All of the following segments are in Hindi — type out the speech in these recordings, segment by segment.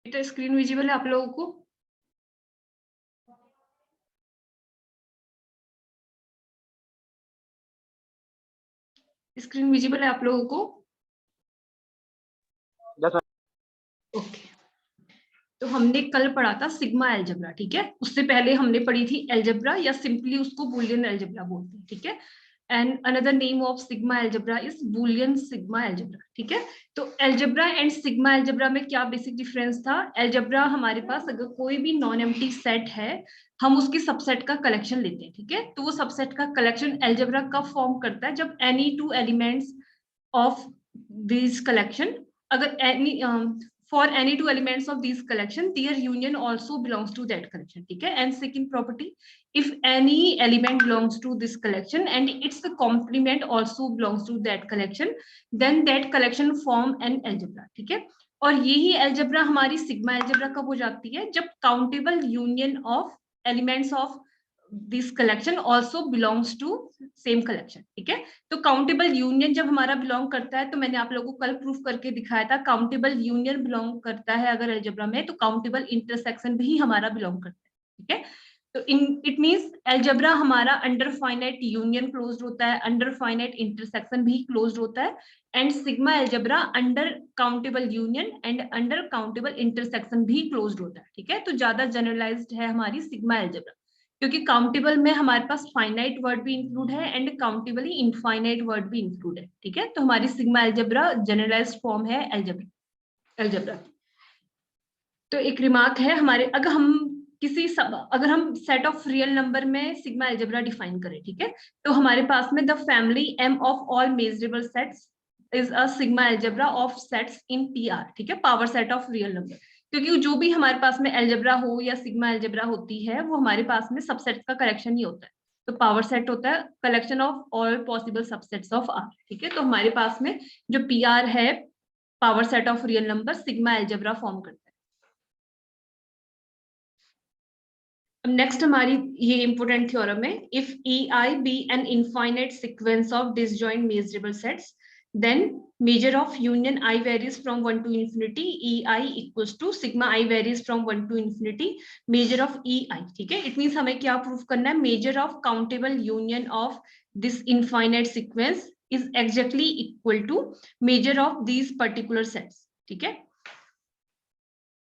बेटा स्क्रीन विजिबल है आप लोगों को? स्क्रीन विजिबल है आप लोगों को? ओके। तो हमने कल पढ़ा था सिग्मा एल्जेब्रा, ठीक है। उससे पहले हमने पढ़ी थी एल्जेब्रा, या सिंपली उसको बूलियन एल्जेब्रा बोलते हैं, ठीक है। And another name of sigma algebra is Boolean sigma algebra, ठीक है। तो एल्जेब्रा एंड सिग्मा एल्जेब्रा में क्या बेसिक डिफरेंस था? एल्जेब्रा हमारे पास अगर कोई भी नॉन एम्प्टी सेट है, हम उसकी सबसेट का कलेक्शन लेते हैं, ठीक है। तो वो सबसेट का कलेक्शन एल्जेब्रा कब फॉर्म करता है? जब any two elements of these collection, अगर any for any two elements of these collection, their union also belongs to that collection, ठीक है। and second property, if any element belongs to this collection and its complement also belongs to that collection, then that collection form an algebra, ठीक है। और यही algebra हमारी सिग्मा algebra कब हो जाती है? जब countable union of elements of this collection also belongs to same collection, ठीक है। तो काउंटेबल यूनियन जब हमारा बिलोंग करता है, तो मैंने आप लोगों को कल प्रूफ करके दिखाया था, काउंटेबल यूनियन बिलोंग करता है अगर अलजेब्रा में, तो काउंटेबल इंटरसेक्शन भी हमारा बिलोंग करता है, ठीक है। तो इट मींस अलजेब्रा हमारा अंडर फाइनाइट यूनियन क्लोज्ड होता है, अंडर फाइनाइट इंटरसेक्शन भी क्लोज्ड होता है, and sigma algebra under countable union and under countable intersection भी क्लोज्ड होता है, ठीक है। तो ज्यादा जनरलाइज्ड है हमारी सिग्मा अलजेब्रा, क्योंकि काउंटेबल में हमारे पास फाइनाइट वर्ड भी इंक्लूड है एंड काउंटेबली इनफाइनाइट वर्ड भी इंक्लूड है, ठीक है। तो हमारी सिग्मा अलजेब्रा जनरलाइज्ड फॉर्म है अलजेब्रा। तो एक रिमार्क है हमारे, अगर हम सेट ऑफ रियल नंबर में सिग्मा अलजेब्रा डिफाइन करें, ठीक है, तो हमारे पास में the family M of all measurable sets is a sigma algebra of sets in PR, ठीक है, power set of real number. क्योंकि जो भी हमारे पास में अलजेब्रा हो या सिग्मा अलजेब्रा होती है, वो हमारे पास में सबसेट का कलेक्शन ही होता है। तो पावर सेट होता है collection of all possible subsets of R, ठीक है। तो हमारे पास में जो पी आर है, power set of real number, sigma algebra form करता है। नेक्स्ट हमारी ये इंपोर्टेंट थ्योरम है, if E I be an infinite sequence of disjoint measurable sets, then measure of union I varies from 1 to infinity, ei equals to sigma I varies from 1 to infinity measure of ei, ठीक है। इट मींस हमें क्या प्रूफ करना है? Measure of countable union of this infinite sequence is exactly equal to measure of these particular sets, ठीक है।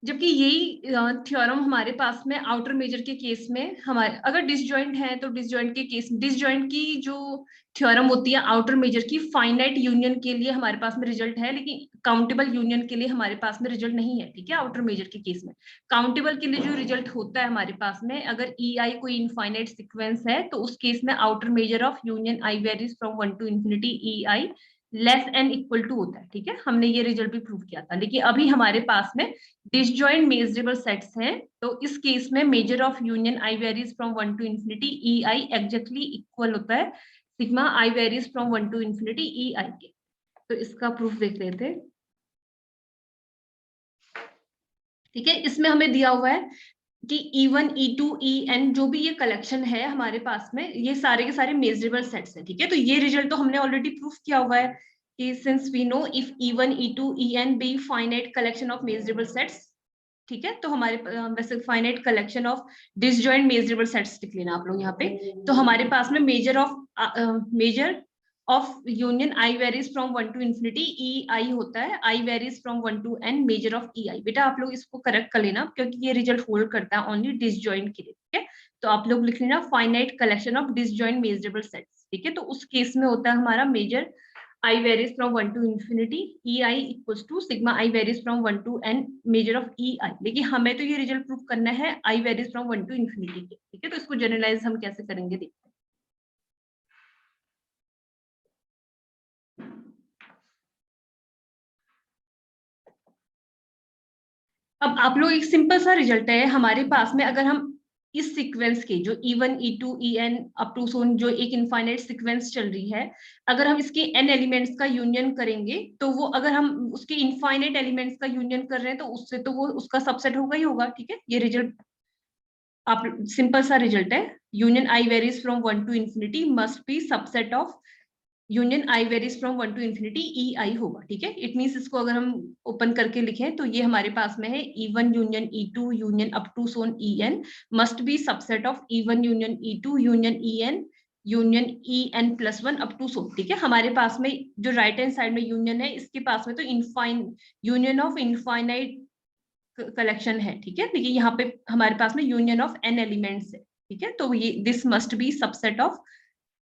जबकि यही थ्योरम हमारे पास में आउटर मेजर के केस में, हमारे अगर डिसजॉइंट है तो डिसजॉइंट के केस, डिसजॉइंट की जो थ्योरम होती है आउटर मेजर की, फाइनाइट यूनियन के लिए हमारे पास में रिजल्ट है, लेकिन काउंटेबल यूनियन के लिए हमारे पास में रिजल्ट नहीं है, ठीक है। आउटर मेजर के केस में काउंटेबल के लिए जो रिजल्ट होता है हमारे पास में, अगर ई आई कोई इनफाइनाइट सिक्वेंस है, तो उस केस में outer measure of union I varies from 1 to infinity E I less and equal to होता है, ठीक है। हमने ये रिजल्ट भी प्रूव किया था। लेकिन अभी हमारे पास में डिसजॉइंट मेजरेबल सेट्स हैं, तो इस केस में measure of union I varies from 1 to infinity E i exactly equal होता है sigma I varies from 1 to infinity E i के। तो इसका प्रूफ देख लेते हैं, ठीक है। इसमें हमें दिया हुआ है कि E1, E2, En जो भी ये कलेक्शन है हमारे पास में, ये सारे के सारे मेजरेबल सेट्स हैं, ठीक है। तो ये रिजल्ट तो हमने ऑलरेडी प्रूफ किया हुआ है कि since we know if E1, E2, En be finite collection of measurable sets, ठीक है। तो हमारे वैसे finite collection of disjoint measurable sets लिख लेना आप लोग यहाँ पे। तो हमारे पास में measure of union I varies from 1 to infinity E i होता है, i varies from 1 to n measure of E i. बेटा आप लोग इसको करेक्ट कर लेना, क्योंकि ये रिजल्ट होल्ड करता है ओनली डिसजॉइंट के लिए, ठीक है। तो आप लोग लिख लेना finite collection of disjoint measurable sets, ठीक है। तो उस केस में होता है हमारा major I varies from 1 to infinity, EI equals to sigma I varies from 1 to n measure of EI। लेकिन हमें तो ये रिजल्ट प्रूफ करना है I varies from 1 to infinity के, ठीक है। तो इसको जनरलाइज हम कैसे करेंगे देखते हैं। अब आप लोग, एक सिंपल सा रिजल्ट है हमारे पास में, अगर हम इस सीक्वेंस के जो E1, E2, En up to सोन जो एक इनफाइनाइट सीक्वेंस चल रही है, अगर हम इसके n एलिमेंट्स का यूनियन करेंगे, तो वो अगर हम उसके इनफाइनाइट एलिमेंट्स का यूनियन कर रहे हैं, तो उससे तो वो उसका सबसेट होगा ही होगा, ठीक है। ये रिजल्ट आप सिंपल सा रिजल्ट है, union I varies from 1 to infinity must be subset of union I varies from 1 to infinity E i होगा, ठीक है। इट मीन्स इसको अगर हम ओपन करके लिखें तो ये हमारे पास में है E1 union E2 union up to so on En must be subset of E1 union E2 union En union En plus 1 up to so on, ठीक है। हमारे पास में जो राइट हैंड साइड में यूनियन है, इसके पास में तो यूनियन ऑफ इनफाइनाइट कलेक्शन है, ठीक है। देखिए यहाँ पे हमारे पास में यूनियन ऑफ n एलिमेंट्स है, ठीक है। तो ये this must be subset of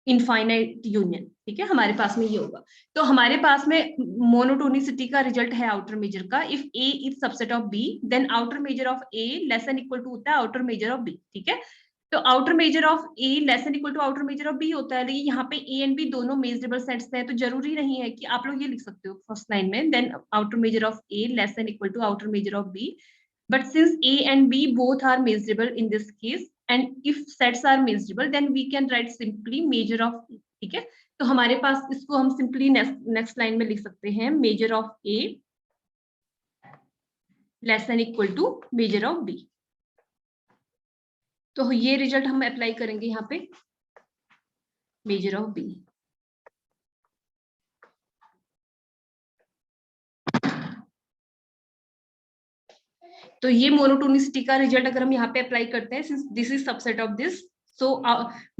infinite union, ठीक है। हमारे पास में ये होगा। तो हमारे पास में मोनोटोनिसिटी का रिजल्ट है आउटर मेजर का, if A is subset of B then outer measure of A less and equal to होता है आउटर मेजर ऑफ बी, ठीक है। तो outer measure of A less and equal to outer measure of B होता है, लेकिन यहाँ पे ए एंड बी दोनों मेजरेबल सेट्स हैं, तो जरूरी नहीं है कि आप लोग ये लिख सकते हो फर्स्ट लाइन में, then outer measure of A less and equal to outer measure of B, but since A and B both are measurable in this case and if sets are measurable then we can write simply measure of E, ठीक है। तो हमारे पास इसको हम सिंपली नेक्स्ट लाइन में लिख सकते हैं measure of A less than equal to measure of B। तो ये रिजल्ट हम अप्लाई करेंगे यहाँ पे मेजर ऑफ B। तो ये मोनोटोनिसिटी का रिजल्ट अगर हम यहाँ पे अप्लाई करते हैं, since this is subset of this, so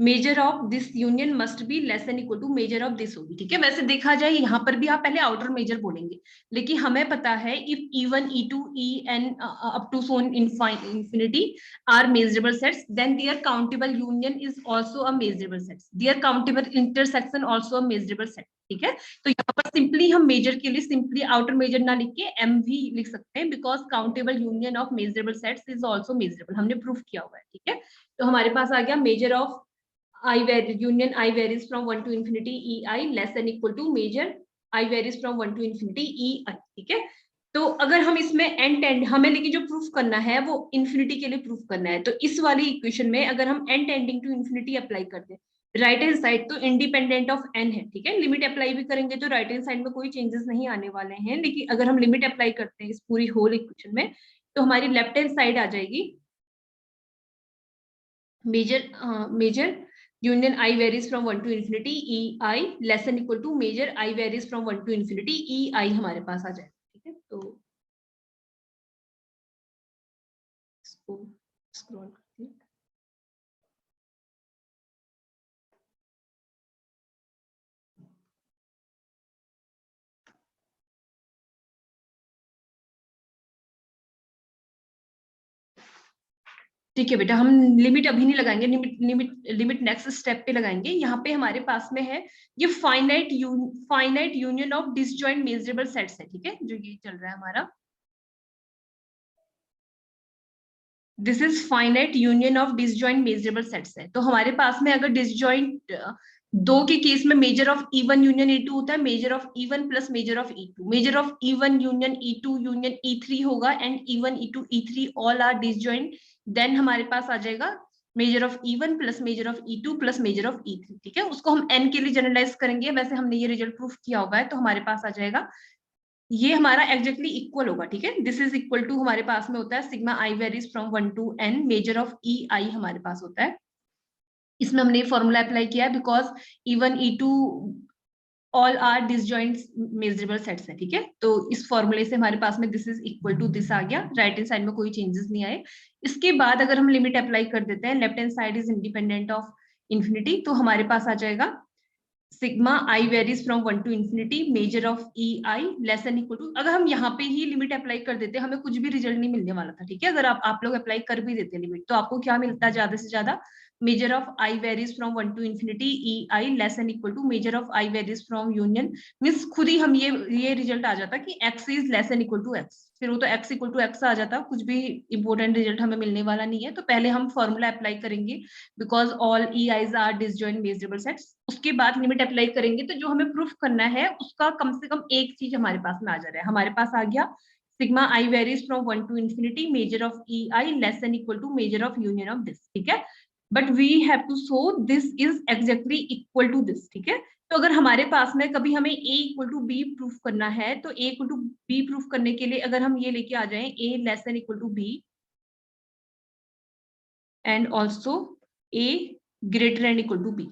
measure of this union must be less than equal to measure of this होगी, ठीक है। वैसे देखा जाए यहाँ पर भी आप पहले आउटर मेजर बोलेंगे, लेकिन हमें पता है if E1 E2 En up to so on infinity are measurable sets then their countable union is also a measurable sets, their countable intersection also a measurable set, ठीक है। तो यहाँ पर सिंपली हम मेजर के लिए सिंपली आउटर मेजर ना लिख के एम भी लिख सकते हैं, because countable union of measurable sets is also measurable, हमने प्रूफ किया हुआ है, ठीक है। तो हमारे पास आ गया measure of union I varies from 1 to infinity E I less than equal to measure i varies from 1 to infinity E i, ठीक है। तो अगर हम इसमें एंड टेंड हमें लेकिन जो प्रूफ करना है वो इन्फिनिटी के लिए प्रूफ करना है, तो इस वाली इक्वेशन में अगर हम and tending to infinity apply करते हैं, राइट हैंड साइड तो इंडिपेंडेंट ऑफ एन है, ठीक है। लिमिट अप्लाई भी करेंगे तो राइट हैंड साइड में कोई चेंजेस नहीं आने वाले हैं, लेकिन अगर हम लिमिट अप्लाई करते हैं इस पूरी होल इक्वेशन में तो हमारी लेफ्ट हैंड साइड आ जाएगी measure union I varies from 1 to infinity E I less than equal to measure i varies from 1 to infinity E i हमारे पास आ जाएगा, ठीक है। तो इसको स्क्रॉल करते हैं। ठीक है बेटा, हम लिमिट अभी नहीं लगाएंगे, लिमिट नेक्स्ट स्टेप पे लगाएंगे। यहाँ पे हमारे पास में है ये finite union of disjoint measurable sets है, ठीक है, जो ये चल रहा है हमारा, this is finite union of disjoint measurable sets है। तो हमारे पास में अगर डिसजॉइंट दो के केस में measure of E1 union E2 होता है, measure of E1 plus measure of E2, measure of E1 union E2 union E3 होगा and E1 E2 E3 all are disjoint, then हमारे पास आ जाएगा measure of E1 plus measure of E2 plus measure of E3, ठीक है। उसको हम n के लिए जनरलाइज करेंगे, वैसे हमने ये रिजल्ट प्रूफ किया हुआ है, तो हमारे पास आ जाएगा ये हमारा एग्जैक्टली इक्वल होगा, ठीक है। दिस इज इक्वल टू हमारे पास में होता है sigma I varies from 1 to n measure of E i हमारे पास होता है। इसमें हमने फॉर्मूला अप्लाई किया है because E1 E2 all are disjoint measurable sets है, ठीक है। तो इस फॉर्मूले से हमारे पास में this is equal to this आ गया, राइट हैंड साइड में कोई चेंजेस नहीं आए। इसके बाद अगर हम लिमिट अप्लाई कर देते हैं, left hand side is independent of infinity, तो हमारे पास आ जाएगा sigma I varies from 1 to infinity measure of E I less than equal to, अगर हम यहाँ पे ही लिमिट अप्लाई कर देते हमें कुछ भी रिजल्ट नहीं मिलने वाला था, ठीक है। अगर आप लोग अप्लाई कर भी देते लिमिट तो आपको क्या मिलता है ज्यादा से ज्यादा, measure of I varies from 1 to infinity E I less than equal to measure of I varies from union, means खुद ही हम ये रिजल्ट आ जाता कि x is less than equal to x, फिर वो तो x इक्वल टू x आ जाता, कुछ भी इंपॉर्टेंट रिजल्ट हमें मिलने वाला नहीं है। तो पहले हम फॉर्मूला अप्लाई करेंगे because all E I's are disjoint measurable sets, उसके बाद लिमिट अप्लाई करेंगे तो जो हमें प्रूफ करना है उसका कम से कम एक चीज हमारे पास में आ जा रहा है, हमारे पास आ गया sigma I varies from 1 to infinity measure of E I less than equal to measure of union of this, ठीक है। But we have to show this is exactly equal to this, ठीक है। तो अगर हमारे पास में कभी हमें a equal to B proof करना है तो a equal to B proof करने के लिए अगर हम ये लेके आ जाएं a less than equal to B and also a greater and equal to B,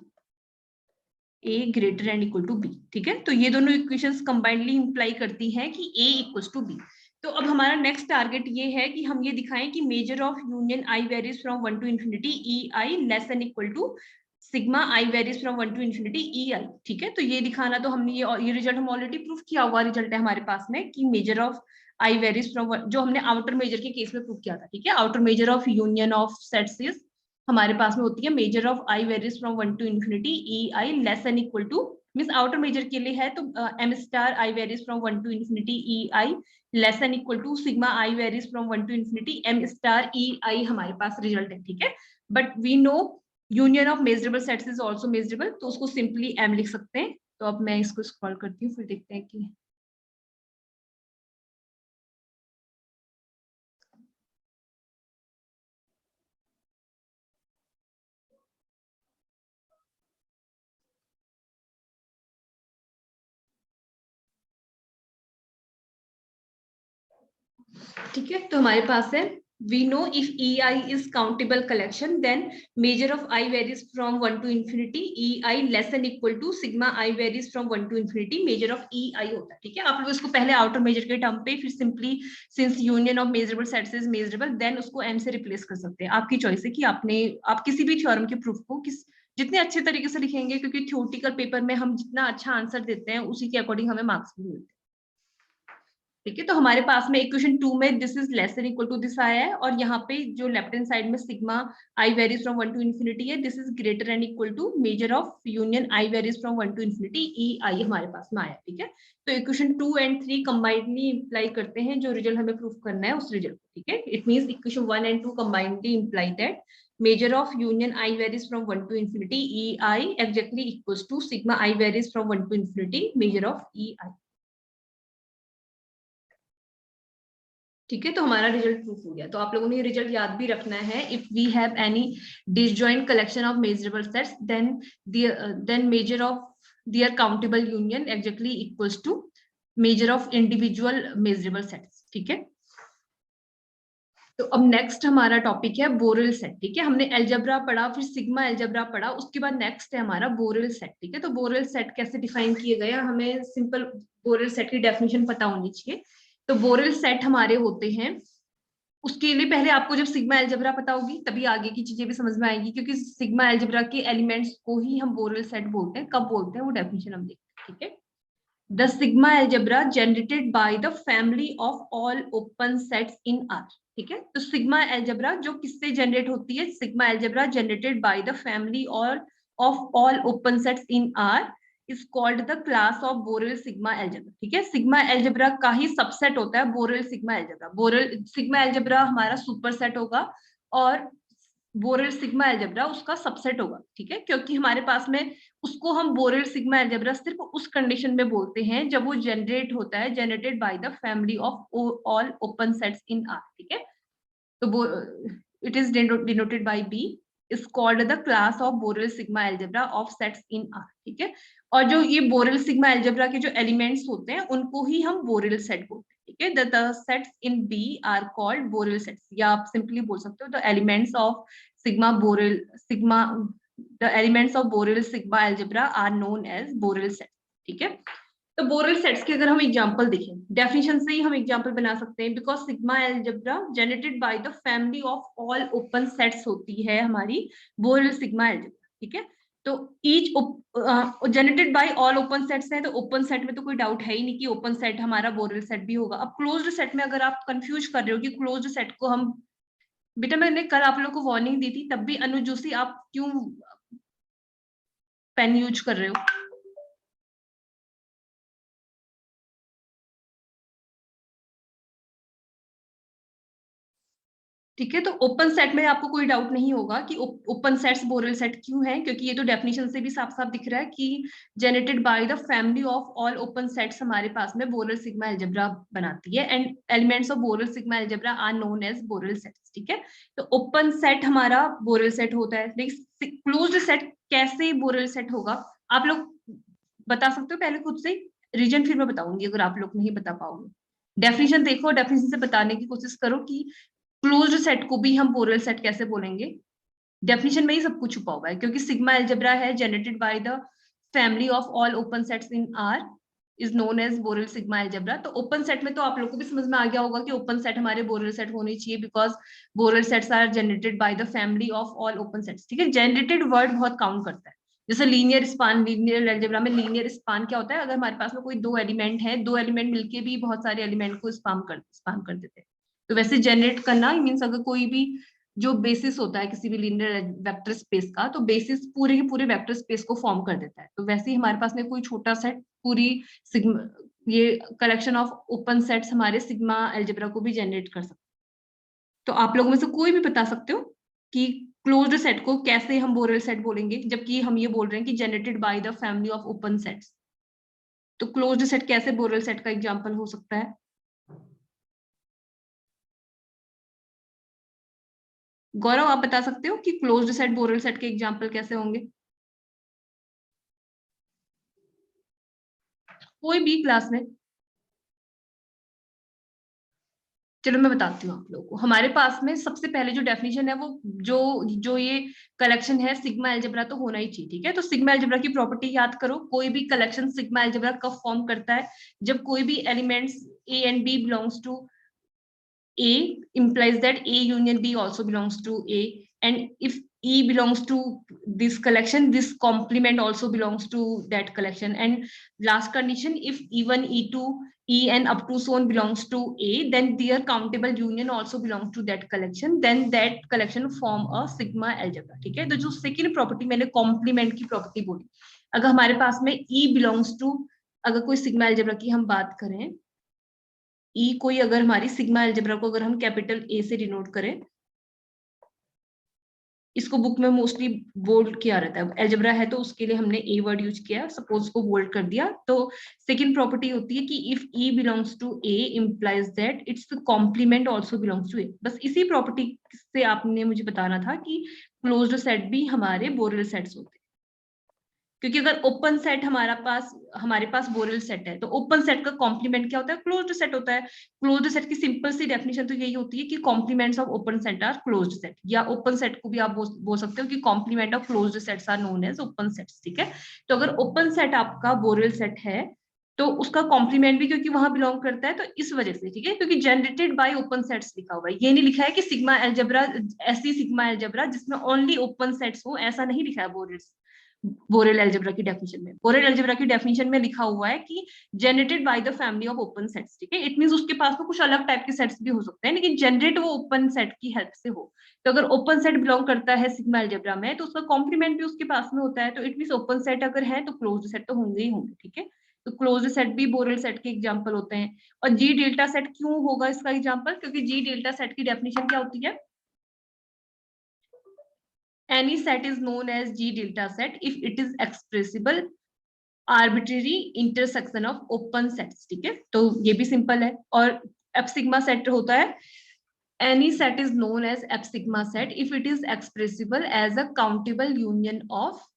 A greater and equal to B, ठीक है। तो ये दोनों इक्वेशंस कंबाइंडली इंप्लाई करती हैं कि A इक्वल्स टू B। तो अब हमारा नेक्स्ट टारगेट ये है कि हम ये दिखाएं कि measure of union I varies from 1 to infinity EI less and equal to sigma I varies from 1 to infinity EI, ठीक है। तो ये दिखाना, तो हमने ये रिजल्ट हम ऑलरेडी प्रूफ किया हुआ रिजल्ट है हमारे पास में कि measure of I varies from, जो हमने आउटर मेजर के केस में प्रूफ किया था, ठीक है। Outer measure of union of sets is हमारे पास में होती है measure of I varies from 1 to infinity EI less and equal to, means outer measure के लिए है तो m star I varies from 1 to infinity EI less and equal to sigma I varies from 1 to infinity m star EI हमारे पास रिजल्ट है, ठीक है। But we know union of measurable sets is also measurable, तो उसको सिंपली m लिख सकते हैं। तो अब मैं इसको स्क्रॉल करती हूँ, फिर देखते हैं कि ठीक है। तो हमारे पास है we know if EI is countable collection then measure of I varies from 1 to infinity EI less than equal to sigma I varies from 1 to infinity measure of EI होता है, ठीक है। आप लोग इसको पहले आउटर मेजर के टर्म पे, फिर simply since union of measurable sets is measurable then उसको m से रिप्लेस कर सकते हैं। आपकी चॉइस है कि आप किसी भी थ्योरम के प्रूफ को जितने अच्छे तरीके से लिखेंगे, क्योंकि थ्योरेटिकल पेपर में हम जितना अच्छा आंसर देते हैं उसी के अकॉर्डिंग हमें मार्क्स भी मिलते हैं, ठीक है। तो हमारे पास में इक्वेशन 2 में this is less than equal to this आया है, और यहाँ पे जो लेफ्ट हैंड साइड में sigma I varies from 1 to infinity है, this is greater and equal to measure of union I varies from 1 to infinity E i हमारे पास में आया, ठीक है। तो इक्वेशन 2 एंड 3 कंबाइंडली इंप्लाई करते हैं जो रिजल्ट हमें प्रूफ करना है उस रिजल्ट को, ठीक है। It means equation 1 and 2 combinedly imply that measure of union I varies from 1 to infinity E i exactly equals to sigma I varies from 1 to infinity measure of E i, ठीक है। तो हमारा रिजल्ट प्रूफ हो गया। तो आप लोगों ने ये रिजल्ट याद भी रखना है। If we have any disjoint collection of measurable sets then measure of their countable union exactly equals to measure of individual measurable sets, ठीक है। तो अब नेक्स्ट हमारा टॉपिक है बोरेल सेट, ठीक है। हमने एल्जेब्रा पढ़ा, फिर सिग्मा एल्जेब्रा पढ़ा, उसके बाद नेक्स्ट है हमारा बोरेल सेट, ठीक है। तो बोरेल सेट कैसे डिफाइन किए गए, हमें सिंपल बोरेल सेट की डेफिनेशन पता होनी चाहिए। तो बोरेल सेट हमारे होते हैं, उसके लिए पहले आपको जब सिग्मा एल्जेब्रा पता होगी तभी आगे की चीजें भी समझ में आएगी, क्योंकि सिग्मा एल्जेब्रा के एलिमेंट्स को ही हम बोरेल सेट बोलते हैं। कब बोलते हैं वो डेफिनेशन हम देखते हैं, ठीक है। The sigma algebra generated by the family of all open sets in R, ठीक है। तो सिग्मा एल्जेब्रा जो किससे जनरेट होती है, sigma algebra generated by the family of all open sets in R is called the class of Borel sigma algebra, ठीक है। सिग्मा एल्जेब्रा का ही सबसेट होता है Borel sigma algebra. Borel sigma algebra हमारा सुपर सेट होगा और बोरेल सिग्मा एल्जेब्रा उसका सबसेट होगा, ठीक है। क्योंकि हमारे पास में उसको हम बोरेल सिग्मा एल्जेब्रा सिर्फ उस कंडीशन में बोलते हैं जब वो जनरेट होता है, generated by the family of all open sets in R, ठीक है। तो it is denoted by B is called the class of Borel sigma algebra of sets in R, ठीक है। और जो ये बोरेल सिग्मा एल्जेब्रा के जो एलिमेंट्स होते हैं उनको ही हम बोरेल सेट बोलते हैं, ठीक है। The sets in B are called Borel sets, या आप सिंपली बोल सकते हो the elements of sigma the elements of Borel sigma algebra are known as Borel sets, ठीक है। तो बोरेल सेट्स के अगर हम एग्जांपल देखें, डेफिनेशन से ही हम एग्जांपल बना सकते हैं, because sigma algebra generated by the family of all open sets होती है हमारी बोरेल सिग्मा एल्जेब्रा, ठीक है। तो each generated by all open sets है, तो ओपन सेट में तो कोई डाउट है ही नहीं कि ओपन सेट हमारा बोरेल सेट भी होगा। अब क्लोज्ड सेट में अगर आप कंफ्यूज कर रहे हो कि क्लोज्ड सेट को हम, बेटा मैंने कल आप लोगों को वार्निंग दी थी तब भी अनुजूसी आप क्यों पेन यूज कर रहे हो? ठीक है। तो ओपन सेट में आपको कोई डाउट नहीं होगा कि ओपन सेट्स बोरेल सेट क्यों है, क्योंकि ये तो डेफिनेशन से भी साफ साफ दिख रहा है कि generated by the family of all open sets हमारे पास में बोरेल सिग्मा एल्जेब्रा बनाती है, and elements of Borel sigma algebra are known as Borel sets, ठीक है। तो ओपन सेट हमारा बोरेल सेट होता है, लेकिन क्लोज्ड सेट कैसे बोरेल सेट होगा आप लोग बता सकते हो पहले खुद से? रीजन फिर मैं बताऊंगी अगर आप लोग नहीं बता पाओगे। डेफिनेशन देखो, डेफिनेशन से बताने की कोशिश करो कि क्लोज्ड सेट को भी हम बोरेल सेट कैसे बोलेंगे। डेफिनेशन में ही सब कुछ छुपा हुआ है, क्योंकि सिग्मा एल्जेब्रा है generated by the family of all open sets in R is known as Borel sigma algebra. तो ओपन सेट में तो आप लोगों को भी समझ में आ गया होगा कि ओपन सेट हमारे बोरेल सेट होने चाहिए, because Borel sets are generated by the family of all open sets. ठीक है, जनरेटेड वर्ड बहुत काउंट करता है। जैसे लीनियर स्पान, लीनियर एल्जेब्रा में लीनियर स्पान क्या होता है, अगर हमारे पास में कोई दो एलिमेंट है, दो एलिमेंट मिलके भी बहुत सारे एलिमेंट को स्पान कर देते हैं। तो वैसे जनरेट करना मीन्स अगर कोई भी जो बेसिस होता है किसी भी लीनियर वेक्टर स्पेस का, तो बेसिस पूरे के पूरे वेक्टर स्पेस को फॉर्म कर देता है। तो वैसे ही हमारे पास में कोई छोटा सेट पूरी सिग्मा, ये कलेक्शन ऑफ ओपन सेट्स हमारे सिग्मा एल्जेब्रा को भी जनरेट कर सकते हैं। तो आप लोगों में से कोई भी बता सकते हो कि क्लोज्ड सेट को कैसे हम बोरेल सेट बोलेंगे, जबकि हम ये बोल रहे हैं कि generated by the family of open sets. तो क्लोज्ड सेट कैसे बोरेल सेट का एग्जांपल हो सकता है? गौरव, आप बता सकते हो कि क्लोज्ड सेट बोरेल सेट के एग्जांपल कैसे होंगे? कोई भी क्लास में। चलो मैं बताती हूँ आप लोगों को। हमारे पास में सबसे पहले जो डेफिनेशन है वो जो जो ये कलेक्शन है सिग्मा एल्जेब्रा तो होना ही चाहिए। ठीक है, तो सिग्मा एल्जेब्रा की प्रॉपर्टी याद करो। कोई भी कलेक्शन सिग्मा एल्जेब्रा कब फॉर्म करता है? जब कोई भी elements A and B belongs to A implies that A union B also belongs to A, and if E belongs to this collection, this complement also belongs to that collection. And last condition, if E1, E2, En up to so on belongs to A, then their countable union also belongs to that collection. Then that collection form a sigma algebra. ठीक है, तो जो सेकेंड प्रॉपर्टी मैंने कॉम्प्लीमेंट की प्रॉपर्टी बोली, अगर हमारे पास में E बिलोंग्स टू, अगर कोई सिग्मा एल्जेब्रा की हम बात करें, ई कोई अगर हमारी सिग्मा एल्जेब्रा को अगर हम कैपिटल ए से डिनोट करें, इसको बुक में मोस्टली बोल्ड किया रहता है। एल्जेब्रा है तो उसके लिए हमने ए वर्ड यूज किया, सपोज उसको बोल्ड कर दिया। तो सेकंड प्रॉपर्टी होती है कि if E belongs to A implies that its complement also belongs to A. बस इसी प्रॉपर्टी से आपने मुझे बताना था कि क्लोज्ड सेट भी हमारे बोरेल सेट्स होते हैं। क्योंकि अगर ओपन सेट हमारे पास बोरेल सेट है, तो ओपन सेट का कॉम्प्लीमेंट क्या होता है? क्लोज्ड सेट होता है। क्लोज्ड सेट की सिंपल सी डेफिनेशन तो यही होती है कि complements of open set are closed set, या ओपन सेट को भी आप बोल सकते हो कि complement of closed sets are known as open sets. ठीक है, तो अगर ओपन सेट आपका बोरेल सेट है तो उसका कॉम्प्लीमेंट भी क्योंकि वहां बिलोंग करता है, तो इस वजह से। ठीक है, क्योंकि जनरेटेड बाय ओपन सेट्स लिखा हुआ है, ये नहीं लिखा है कि सिग्मा एल्जेब्रा, ऐसी सिग्मा एल्जेब्रा जिसमें ओनली ओपन सेट्स हो, ऐसा नहीं लिखा है बोरेल एल्जेब्रा की डेफिनेशन में। बोरेल एल्जेब्रा की डेफिनेशन में लिखा हुआ है कि generated by the family of open sets. ठीक है, इट मींस उसके पास में कुछ अलग टाइप के सेट्स भी हो सकते हैं, लेकिन जनरेट वो ओपन सेट की हेल्प से हो। तो अगर ओपन सेट बिलोंग करता है सिग्मा एल्जेब्रा में, तो उसका कॉम्प्लीमेंट भी उसके पास में होता है, तो इट मींस ओपन सेट अगर है तो क्लोज्ड सेट तो होंगे ही होंगे। ठीक है, तो क्लोज्ड सेट भी बोरेल सेट के एग्जांपल होते हैं। और जी डेल्टा सेट क्यों होगा इसका एग्जांपल? क्योंकि जी डेल्टा सेट की डेफिनेशन क्या होती है? Any set is known as G delta set if it is expressible arbitrary intersection of open sets। ठीक है, तो ये भी सिंपल है। और एफ सिग्मा सेट होता है, any set is known as F sigma set if it is expressible as a countable union of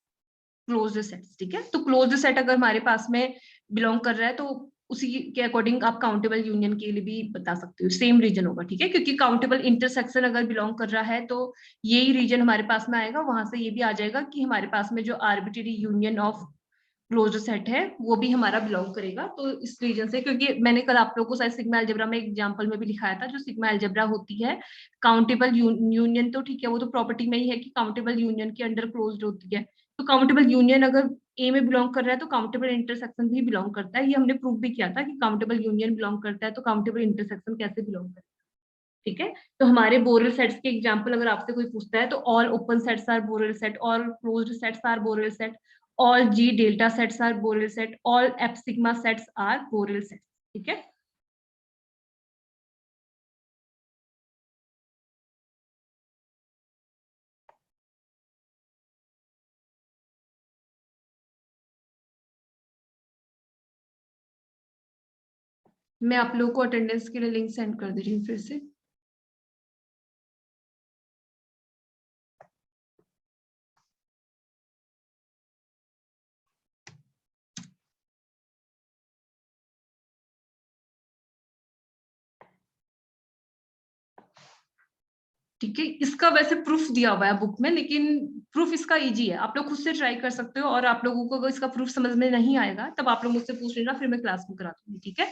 closed sets। ठीक है, तो क्लोज्ड सेट अगर हमारे पास में बिलोंग कर रहा है तो उसी के अकॉर्डिंग आप काउंटेबल यूनियन के लिए भी बता सकते हो, सेम रीजन होगा। ठीक है, क्योंकि काउंटेबल इंटरसेक्शन अगर बिलोंग कर रहा है तो यही रीजन हमारे पास में आएगा, वहां से ये भी आ जाएगा कि हमारे पास में जो arbitrary union of closed set है वो भी हमारा बिलोंग करेगा। तो इस रीजन से, क्योंकि मैंने कल आप लोगों को शायद सिग्मा एल्जेब्रा में एग्जांपल में भी लिखाया था, जो सिग्मा एल्जेब्रा होती है काउंटेबल यूनियन, तो ठीक है वो तो प्रॉपर्टी में ही है कि काउंटेबल यूनियन के अंडर क्लोज्ड होती है। तो काउंटेबल यूनियन अगर ए में बिलोंग कर रहा है तो काउंटेबल इंटरसेक्शन भी बिलोंग करता है। ये हमने प्रूव भी किया था कि काउंटेबल यूनियन बिलोंग करता है, तो काउंटेबल इंटरसेक्शन कैसे बिलोंग करता है। ठीक है, तो हमारे बोरेल सेट्स के एग्जांपल अगर आपसे कोई पूछता है तो all open sets are Borel set, all closed sets are Borel set, all G delta sets are Borel set, all F sigma sets are Borel set. ठीक है, मैं आप लोगों को अटेंडेंस के लिए लिंक सेंड कर दे रही हूँ फिर से। ठीक है, इसका वैसे प्रूफ दिया हुआ है बुक में, लेकिन प्रूफ इसका इजी है, आप लोग खुद से ट्राई कर सकते हो। और आप लोगों को अगर इसका प्रूफ समझ में नहीं आएगा तब आप लोग मुझसे पूछ लेना, फिर मैं क्लास में करा दूंगी। ठीक है,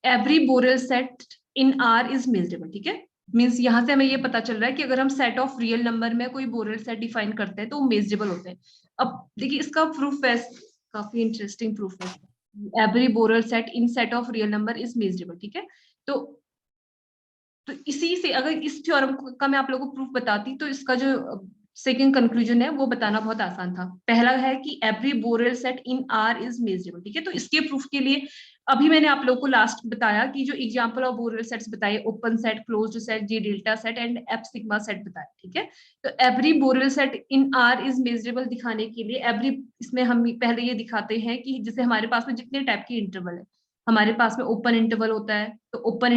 every Borel set in R is measurable. ठीक है, मीन्स यहाँ से हमें ये पता चल रहा है कि अगर हम सेट ऑफ रियल नंबर में कोई बोरेल सेट डिफाइन करते हैं तो वो मेजरेबल होते हैं। अब देखिए इसका प्रूफ है, काफी इंटरेस्टिंग प्रूफ है। Every Borel set in set of real number is measurable. ठीक है, तो इसी से अगर इस थ्योरम का मैं आप लोगों को प्रूफ बताती तो इसका जो सेकंड कंक्लूजन है वो बताना बहुत आसान था। पहला है कि every Borel set in R is measurable. ठीक है, तो इसके प्रूफ के लिए अभी मैंने आप लोगों को लास्ट बताया कि जो एग्जांपल ऑफ बोरेल सेट्स बताए, open set, closed set, G delta set and F sigma set बताया। ठीक है, तो every Borel set in R is measurable दिखाने के लिए एवरी, इसमें हम पहले ये दिखाते हैं कि जैसे हमारे पास में जितने टाइप के इंटरवल है, हमारे पास में ओपन इंटरवल होता है, तो open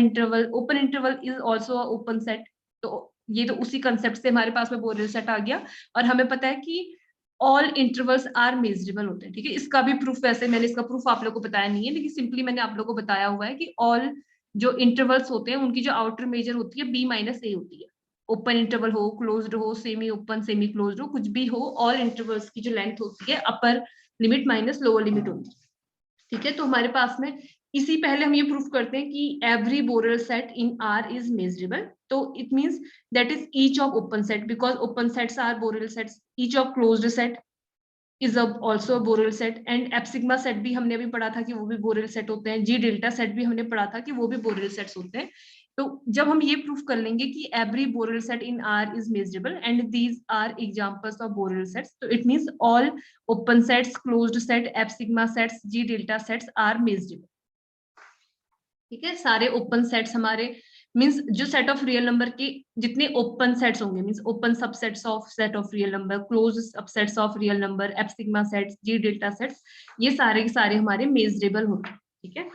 interval is also open set. तो ये तो उसी कंसेप्ट से हमारे पास में बोरेल सेट आ गया। और हमें पता है कि ऑल इंटरवल्स आर मेजरेबल होते हैं। ठीक है, इसका भी प्रूफ, वैसे मैंने इसका प्रूफ आप लोगों को बताया नहीं है, लेकिन सिंपली मैंने आप लोगों को बताया हुआ है कि ऑल जो इंटरवल्स होते हैं उनकी जो आउटर मेजर होती है बी माइनस ए होती है। ओपन इंटरवल हो, क्लोज्ड हो, सेमी ओपन, सेमी क्लोज्ड हो, कुछ भी हो, ऑल इंटरवल्स की जो लेंथ होती है upper limit minus lower limit होती है। ठीक है, तो हमारे पास में इसी पहले हम ये प्रूफ करते हैं कि every Borel set in R is measurable. तो it means that is each of open set, because open sets are Borel sets. Each of closed set is also Borel set. And F sigma set भी हमने अभी पढ़ा था कि वो भी बोरेल सेट होते हैं। जी डेल्टा सेट भी हमने पढ़ा था कि वो भी बोरेल सेट्स होते हैं। तो जब हम ये प्रूफ कर लेंगे कि every Borel set in R is measurable and these are examples of Borel sets, तो it means all open sets, closed set, F sigma sets, G delta sets are measurable. ठीक है, सारे ओपन सेट्स हमारे, मींस जो सेट ऑफ रियल नंबर के जितने ओपन सेट्स होंगे, means open subsets of set of real number, close subsets of real number, F sigma sets, G delta sets, ये सारे के सारे हमारे मेजरेबल होते हैं। ठीक है,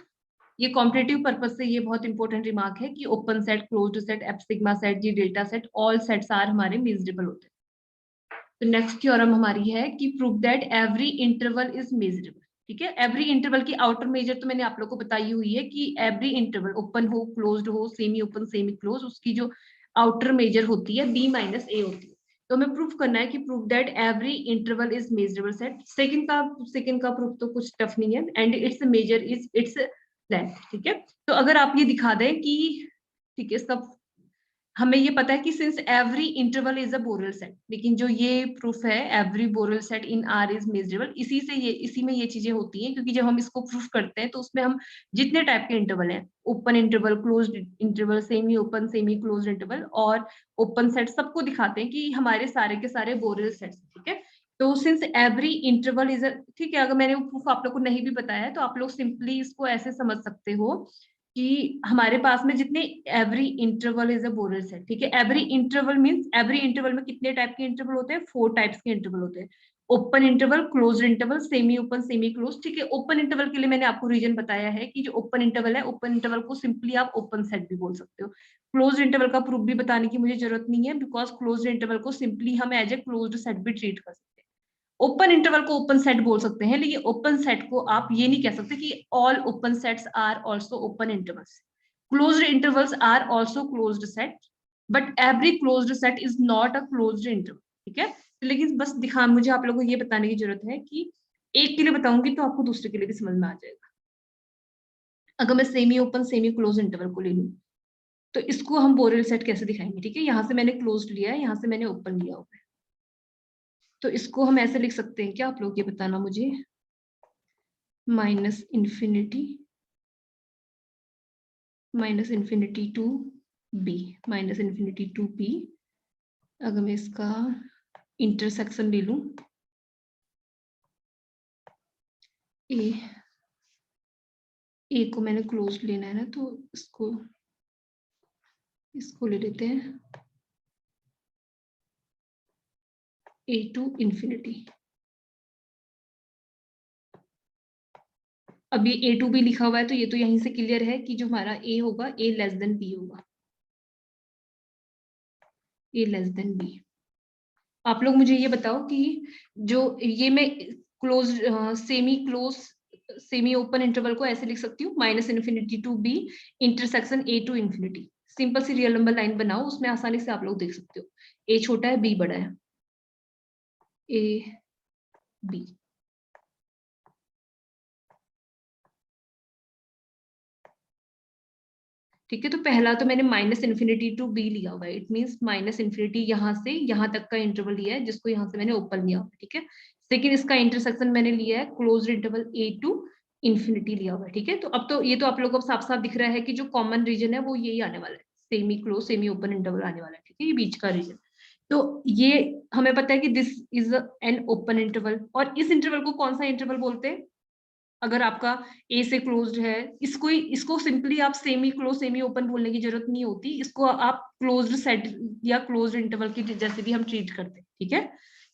ये कॉम्पिटेटिव पर्पज से ये बहुत इंपॉर्टेंट रिमार्क है कि open set, closed set, F sigma set, G delta set, all sets are हमारे मेजरेबल होते हैं। तो नेक्स्ट थ्योरम हमारी है कि prove that every interval is measurable. ठीक है, एवरी इंटरवल की आउटर मेजर तो मैंने आप लोग को बताई हुई है कि एवरी इंटरवल ओपन हो, क्लोज्ड हो, सेमी ओपन, सेमी क्लोज, उसकी जो आउटर मेजर होती है बी माइनस ए होती है। तो हमें प्रूफ करना है कि prove that every interval is measurable set. Second का प्रूफ तो कुछ टफ नहीं है, and its measure is its length. ठीक है, तो अगर आप ये दिखा दें कि, ठीक है, इसका हमें ये पता है कि since every interval is a Borel set, लेकिन जो ये प्रूफ है every Borel set in R is measurable, इसी में ये चीजें होती हैं, क्योंकि जब हम इसको प्रूफ करते हैं तो उसमें हम जितने टाइप के इंटरवल हैं, open interval, closed interval, semi open, semi closed interval और ओपन सेट, सबको दिखाते हैं कि हमारे सारे के सारे बोरेल सेट्स। ठीक है, तो सिंस एवरी इंटरवल इज, ठीक है, अगर मैंने वो प्रूफ आप लोग को नहीं भी बताया है तो आप लोग सिंपली इसको ऐसे समझ सकते हो कि हमारे पास में जितने, every interval is a Borel set. ठीक है, every interval means every interval में कितने टाइप के इंटरवल होते हैं, 4 टाइप्स के इंटरवल होते हैं। Open interval, close interval, semi open, semi close. ठीक है, ओपन इंटरवल के लिए मैंने आपको रीजन बताया है कि जो ओपन इंटरवल है, ओपन इंटरवल को सिंपली आप ओपन सेट भी बोल सकते हो। क्लोज इंटरवल का प्रूफ भी बताने की मुझे जरूरत नहीं है, बिकॉज क्लोज इंटरवल को सिंपली हम एज ए क्लोज्ड सेट भी ट्रीट कर सकते हैं। ओपन इंटरवल को ओपन सेट बोल सकते हैं, लेकिन ओपन सेट को आप ये नहीं कह सकते कि all open sets are also open intervals. Closed intervals are also closed set, but every closed set is not a closed interval. ठीक है, तो लेकिन बस दिखा, मुझे आप लोगों को ये बताने की जरूरत है कि एक के लिए बताऊंगी तो आपको दूसरे के लिए भी समझ में आ जाएगा। अगर मैं semi open, semi close interval को ले लूं तो इसको हम बोरेल सेट कैसे दिखाएंगे। ठीक है, यहां से मैंने क्लोज्ड लिया है, यहां से मैंने ओपन लिया हुआ है, तो इसको हम ऐसे लिख सकते हैं क्या, आप लोग ये बताना मुझे, minus infinity to B, minus infinity to B. अगर मैं इसका इंटरसेक्शन ले लूं, ए ए को मैंने क्लोज लेना है ना, तो इसको ले लेते हैं ए टू इन्फिनिटी। अब ये ए टू बी लिखा हुआ है, तो ये तो यहीं से क्लियर है कि जो हमारा ए होगा, ए लेस देन बी होगा, ए लेस देन बी। आप लोग मुझे ये बताओ कि जो ये मैं close, semi close semi open interval को ऐसे लिख सकती हूँ, -∞ to b intersection a to ∞। Simple सी रियल नंबर लाइन बनाओ, उसमें आसानी से आप लोग देख सकते हो, a छोटा है b बड़ा है, a b। ठीक है, तो पहला तो मैंने -∞ to b लिया हुआ है, इट मींस -∞ यहाँ से यहाँ तक का इंटरवल लिया है, जिसको यहाँ से मैंने ओपन लिया हुआ है। ठीक है, सेकंड इसका इंटरसेक्शन मैंने लिया है क्लोज्ड इंटरवल a to ∞ लिया हुआ है। ठीक है, तो अब तो ये तो आप लोगों को साफ साफ दिख रहा है कि जो कॉमन रीजन है वो यही आने वाला है, semi close semi open interval आने वाला है। ठीक है, ये बीच का रीजन। तो ये हमें पता है कि this is an open interval, और इस इंटरवल को कौन सा इंटरवल बोलते हैं? अगर आपका ए से क्लोज्ड है, इसको सिंपली आप सेमी क्लोज सेमी ओपन बोलने की जरूरत नहीं होती, इसको आप क्लोज्ड सेट या क्लोज्ड इंटरवल की जैसे भी हम ट्रीट करते हैं। ठीक है,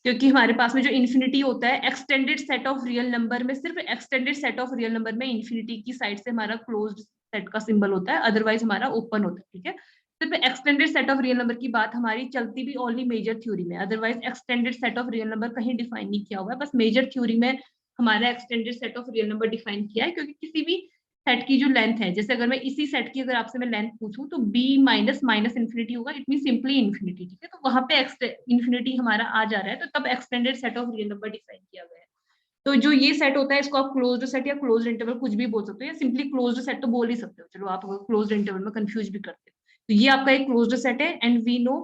क्योंकि हमारे पास में जो इन्फिनिटी होता है, extended set of real number में, सिर्फ extended set of real number में इन्फिनिटी की साइड से हमारा क्लोज्ड सेट का सिंबल होता है, अदरवाइज हमारा ओपन होता है। ठीक है, सिर्फ extended set of real number की बात हमारी चलती भी ओनली मेजर थ्योरी में, otherwise extended set of real number कहीं डिफाइन नहीं किया हुआ है, बस मेजर थ्योरी में हमारा extended set of real number define किया है। क्योंकि किसी भी सेट की जो लेंथ है, जैसे अगर मैं इसी सेट की अगर आपसे मैं लेंथ पूछूं तो b माइनस माइनस इन्फिनिटी होगा, इट मीन सिंपली इन्फिनिटी। ठीक है, तो वहां पे इन्फिनिटी हमारा आ जा रहा है, तो तब extended set of real number define किया गया है। तो जो ये सेट होता है, इसको आप क्लोज्ड सेट या क्लोज्ड इंटरवल कुछ भी बोल सकते हो, या सिंपली क्लोज्ड सेट तो बोल ही सकते हो। चलो, आप क्लोज्ड इंटरवल में कंफ्यूज भी करते हो, तो ये आपका एक क्लोज्ड सेट है, and we know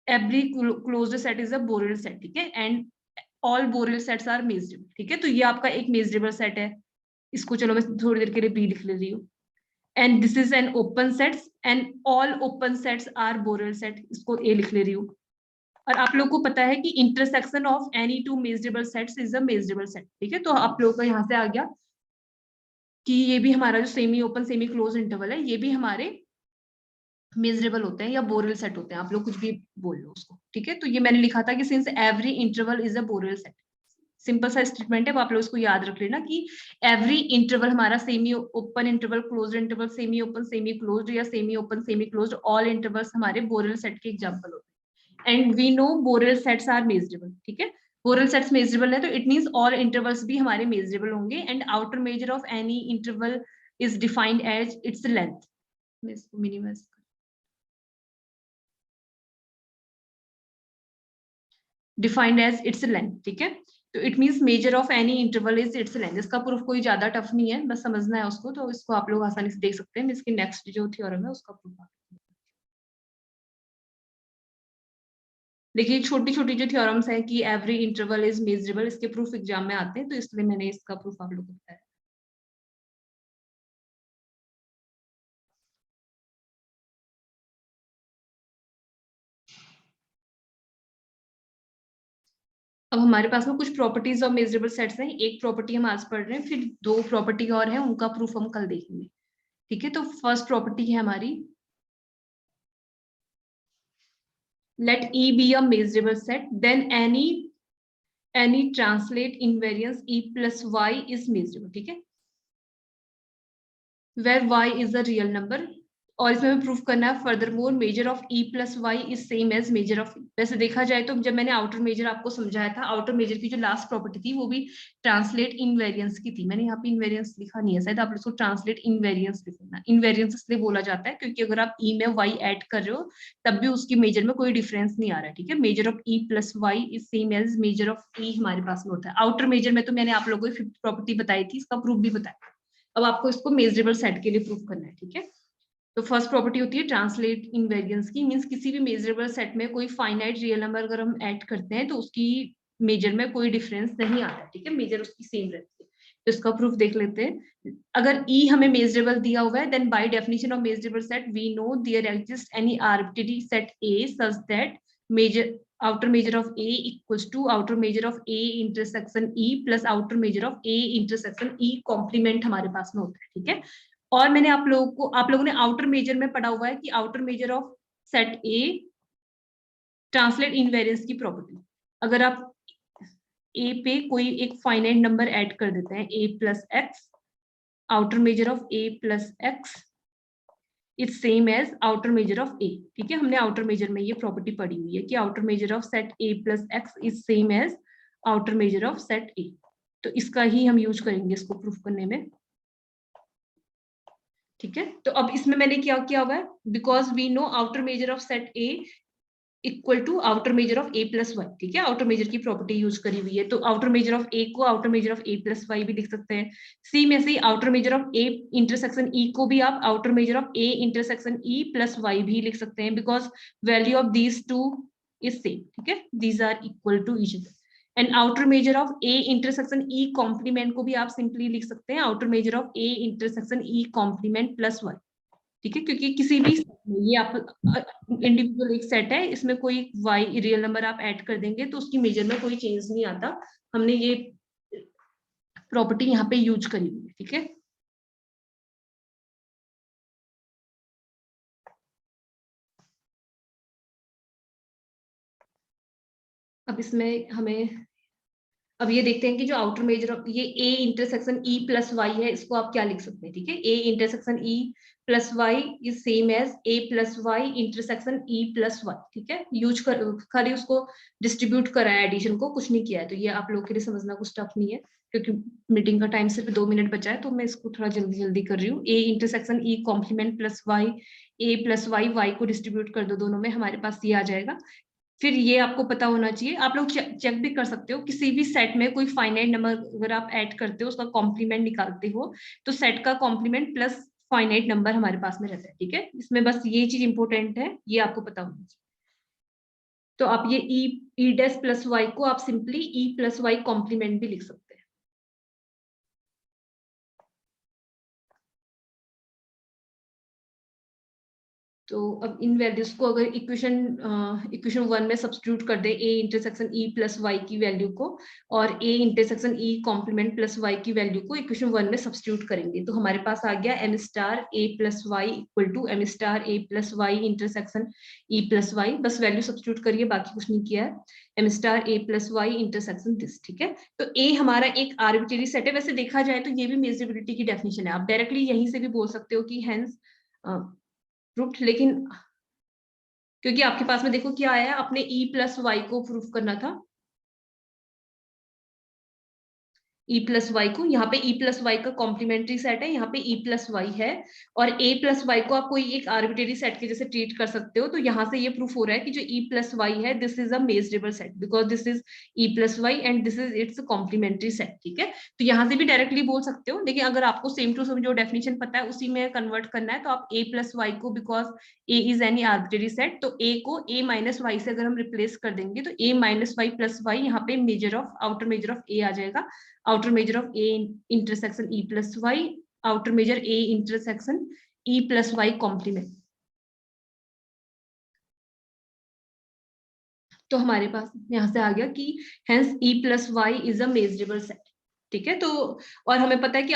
every closed set is a Borel set. ठीक है, and all Borel sets are measurable. ठीक है, तो ये आपका एक मेजरेबल सेट है, इसको चलो मैं थोड़ी देर के लिए बी लिख ले रही हूँ। And this is an open sets, and all open sets are Borel set, इसको ए लिख ले रही हूँ। और आप लोग को पता है कि intersection of any two measurable sets is a measurable set. ठीक है, तो आप लोगों का यहाँ से आ गया कि ये भी हमारा जो semi open semi close interval है, ये भी हमारे मेजरेबल होते हैं या बोरेल सेट होते हैं, आप लोग कुछ भी बोल लो उसको। ठीक है, तो ये मैंने लिखा था कि since every interval is a Borel set, simple सा स्टेटमेंट है, आप लोग इसको याद रख लेना कि एवरी इंटरवल हमारा semi open interval close interval semi open semi closed या semi open semi closed, all intervals हमारे बोरेल सेट के एग्जांपल होते हैं। And we know Borel sets are measurable. ठीक है, बोरेल सेट्स मेजरेबल है, तो इट मींस ऑल इंटरवल्स भी हमारे मेजरेबल होंगे। And outer measure of any interval is defined as its length. मैं इसको minimize defined as its length. ठीक है, तो it means measure of any interval is its length. इसका प्रूफ कोई ज्यादा टफ नहीं है, बस समझना है उसको, तो इसको आप लोग आसानी से देख सकते हैं। इसकी नेक्स्ट जो थ्योरम है उसका प्रूफ देखिए, छोटी छोटी जो थ्योरम्स है कि एवरी इंटरवल इज मेजरेबल, इसके प्रूफ एग्जाम में आते हैं, तो इसलिए मैंने इसका प्रूफ आप लोगों को बताया। अब हमारे पास में कुछ प्रॉपर्टीज ऑफ मेजरेबल सेट्स हैं, एक प्रॉपर्टी हम आज पढ़ रहे हैं, फिर दो प्रॉपर्टी और हैं, उनका प्रूफ हम कल देखेंगे। ठीक है, तो फर्स्ट प्रॉपर्टी है हमारी, let E be a measurable set, then any translate invariance E plus Y is measurable। ठीक है, where Y is a real number, और इसमें हमें प्रूफ करना है furthermore measure of E plus Y is same as measure of. वैसे देखा जाए तो जब मैंने आउटर मेजर आपको समझाया था, आउटर मेजर की जो लास्ट प्रॉपर्टी थी वो भी ट्रांसलेट इनवेरियंस की थी। मैंने यहाँ पे इनवेरियंस लिखा नहीं है, शायद आप इसको ट्रांसलेट इनवेरियंस लिखना। इनवेरियंस इसलिए बोला जाता है क्योंकि अगर आप E में Y ऐड कर रहे हो तब भी उसकी मेजर में कोई डिफरेंस नहीं आ रहा है। ठीक है, measure of E plus Y is same as measure of E हमारे पास में होता है। आउटर मेजर में तो मैंने आप लोगों को फिफ्थ प्रॉपर्टी बताई थी, इसका प्रूफ भी बताया। अब आपको इसको मेजरेबल सेट के लिए प्रूफ करना है। ठीक है, तो फर्स्ट प्रॉपर्टी होती है ट्रांसलेट इनवेरियंस की, मींस किसी भी मेजरेबल सेट में कोई फाइनाइट रियल नंबर अगर हम ऐड करते हैं तो उसकी मेजर में कोई डिफरेंस नहीं आता। ठीक है, मेजर उसकी सेम रहती है। तो इसका प्रूफ देख लेते हैं। अगर ई हमें मेजरेबल दिया हुआ है, then by definition of measurable set we know there exist any arbitrary set A such that measure outer measure of A equals to outer measure of A intersection E plus outer measure of A intersection E complement हमारे पास में होता है। ठीक है, और मैंने आप लोगों ने आउटर मेजर में पढ़ा हुआ है कि outer measure of set A translate invariance की प्रॉपर्टी। अगर आप ए पे कोई एक फाइनाइट नंबर ऐड कर देते हैं A plus X, outer measure of A plus X is same as outer measure of A. ठीक है, हमने आउटर मेजर में ये प्रॉपर्टी पढ़ी हुई है कि outer measure of set A plus X is same as outer measure of set A. तो इसका ही हम यूज करेंगे इसको प्रूफ करने में। ठीक है, तो अब इसमें मैंने क्या किया हुआ है, because we know outer measure of set A equal to outer measure of A plus Y. ठीक है, आउटर मेजर की प्रॉपर्टी यूज करी हुई है, तो आउटर मेजर ऑफ ए को outer measure of A plus Y भी लिख सकते हैं। सी में से outer measure of A intersection E को भी आप outer measure of A intersection E plus Y भी लिख सकते हैं, because value of these two is same. ठीक है, these are equal to each other. And outer measure of A intersection E complement को भी आप सिंपली लिख सकते हैं outer measure of A intersection E complement plus Y. ठीक है, क्योंकि किसी भी ये आप इंडिविजुअल एक सेट है, इसमें कोई वाई रियल नंबर आप ऐड कर देंगे तो उसकी मेजर में कोई चेंज नहीं आता। हमने ये प्रॉपर्टी यहाँ पे यूज करी हुई है। ठीक है, अब इसमें हमें अब ये देखते हैं कि जो आउटर मेजर ऑफ ये A intersection E plus Y है, इसको आप क्या लिख सकते हैं। ठीक है, A intersection E plus Y is same as A plus Y intersection E plus Y. ठीक है, यूज कर खाली उसको डिस्ट्रीब्यूट करा है, एडिशन को कुछ नहीं किया है, तो ये आप लोगों के लिए समझना कुछ टफ नहीं है, क्योंकि मीटिंग का टाइम सिर्फ 2 मिनट बचा है, तो मैं इसको थोड़ा जल्दी जल्दी कर रही हूँ। A intersection E complement plus Y, A plus Y, Y को डिस्ट्रीब्यूट कर दो दोनों में, हमारे पास ये आ जाएगा। फिर ये आपको पता होना चाहिए, आप लोग चेक भी कर सकते हो, किसी भी सेट में कोई फाइनाइट नंबर अगर आप ऐड करते हो, उसका कॉम्प्लीमेंट निकालते हो, तो सेट का कॉम्प्लीमेंट प्लस फाइनाइट नंबर हमारे पास में रहता है। ठीक है, इसमें बस ये चीज इंपॉर्टेंट है, ये आपको पता होना चाहिए। तो आप ये ई डैश प्लस वाई को आप simply E plus Y complement भी लिख सकते हैं। तो अब इन वैल्यूज को अगर इक्वेशन 1 में सब्स्टिट्यूट कर दे, A intersection E plus Y की वैल्यू को और A intersection E complement plus Y की वैल्यू को इक्वेशन 1 में सब्स्टिट्यूट करेंगे, तो हमारे पास आ गया M star A plus Y equal to M star A plus Y intersection E plus Y. बस वैल्यू सब्स्टिट्यूट करिए, बाकी कुछ नहीं किया है। M star A plus Y intersection this. ठीक है, तो ए हमारा एक आर्बिट्रेरी सेट है, वैसे देखा जाए तो ये भी मेजरेबिलिटी की डेफिनेशन है, आप डायरेक्टली यहीं से भी बोल सकते हो कि हेंस प्रूफ, लेकिन क्योंकि आपके पास में देखो क्या आया है, अपने ई प्लस वाई को प्रूफ करना था, ई प्लस वाई को, यहाँ पे ई प्लस वाई का कॉम्प्लीमेंट्री सेट है, यहाँ पे ई प्लस वाई है, और ए प्लस वाई को आप कोई एक आर्बिट्रेरी सेट के जैसे ट्रीट कर सकते हो, तो यहाँ से ये प्रूफ हो रहा है कि जो ई प्लस वाई है this is a measurable set, because this is E plus Y and this is its complementary set. ठीक है, तो यहाँ से भी डायरेक्टली बोल सकते हो, लेकिन अगर आपको सेम टू सेम जो डेफिनेशन पता है उसी में कन्वर्ट करना है, तो आप ए प्लस वाई को, because A is any arbitrary set, तो ए को ए माइनस वाई से अगर हम रिप्लेस कर देंगे, तो A minus Y plus Y, यहाँ पे measure of outer measure of A आ जाएगा, outer measure of a intersection e plus y, outer measure a intersection e plus y complement। तो हमारे पास यहां से आ गया कि hence e plus y is a measurable set। ठीक है, तो और हमें पता है कि